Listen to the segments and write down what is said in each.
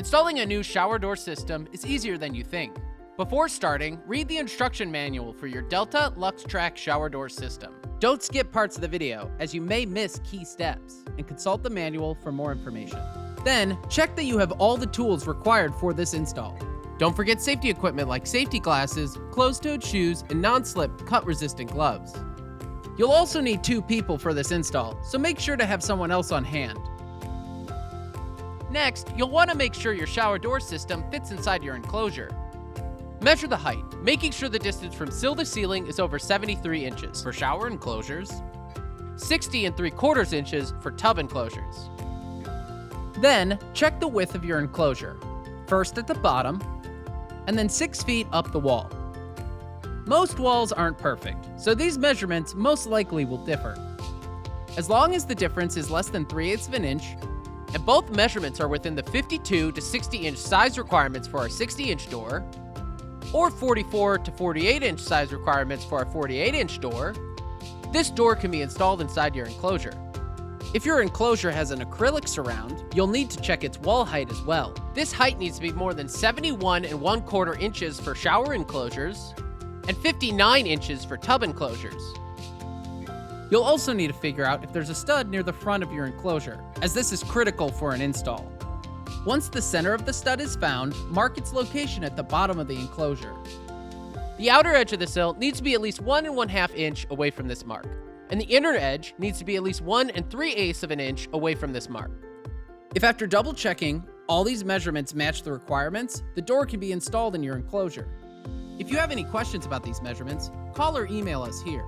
Installing a new shower door system is easier than you think. Before starting, read the instruction manual for your Delta LuxeTrack shower door system. Don't skip parts of the video, as you may miss key steps, and consult the manual for more information. Then, check that you have all the tools required for this install. Don't forget safety equipment like safety glasses, closed-toed shoes, and non-slip cut-resistant gloves. You'll also need 2 people for this install, so make sure to have someone else on hand. Next, you'll want to make sure your shower door system fits inside your enclosure. Measure the height, making sure the distance from sill to ceiling is over 73 inches for shower enclosures, 60 3/4 inches for tub enclosures. Then, check the width of your enclosure, first at the bottom, and then 6 feet up the wall. Most walls aren't perfect, so these measurements most likely will differ. As long as the difference is less than 3/8 of an inch, and both measurements are within the 52 to 60 inch size requirements for our 60-inch door, or 44 to 48-inch size requirements for our 48-inch door, this door can be installed inside your enclosure. If your enclosure has an acrylic surround, you'll need to check its wall height as well. This height needs to be more than 71 1/4 inches for shower enclosures and 59 inches for tub enclosures. You'll also need to figure out if there's a stud near the front of your enclosure, as this is critical for an install. Once the center of the stud is found, mark its location at the bottom of the enclosure. The outer edge of the sill needs to be at least 1 1/2 inch away from this mark, and the inner edge needs to be at least 1 3/8 of an inch away from this mark. If after double checking, all these measurements match the requirements, the door can be installed in your enclosure. If you have any questions about these measurements, call or email us here.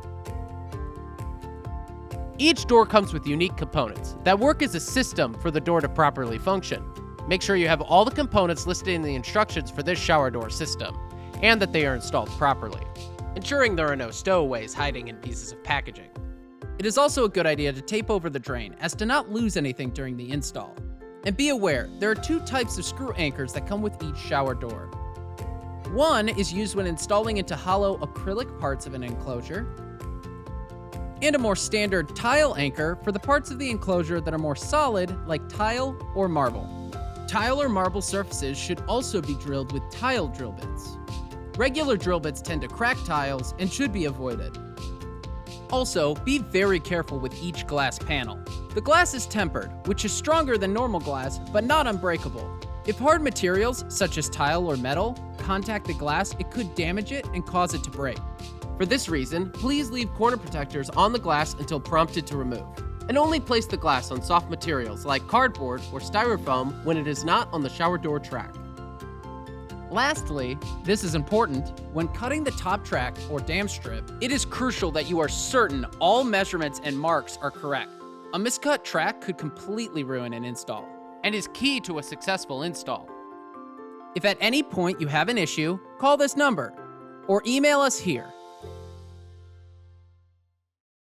Each door comes with unique components that work as a system for the door to properly function. Make sure you have all the components listed in the instructions for this shower door system, and that they are installed properly, ensuring there are no stowaways hiding in pieces of packaging. It is also a good idea to tape over the drain as to not lose anything during the install. And be aware, there are 2 types of screw anchors that come with each shower door. One is used when installing into hollow acrylic parts of an enclosure, and a more standard tile anchor for the parts of the enclosure that are more solid, like tile or marble. Tile or marble surfaces should also be drilled with tile drill bits. Regular drill bits tend to crack tiles and should be avoided. Also, be very careful with each glass panel. The glass is tempered, which is stronger than normal glass, but not unbreakable. If hard materials, such as tile or metal, contact the glass, it could damage it and cause it to break. For this reason, please leave corner protectors on the glass until prompted to remove, and only place the glass on soft materials like cardboard or styrofoam when it is not on the shower door track. Lastly, this is important, when cutting the top track or dam strip, it is crucial that you are certain all measurements and marks are correct. A miscut track could completely ruin an install, and is key to a successful install. If at any point you have an issue, call this number or email us here.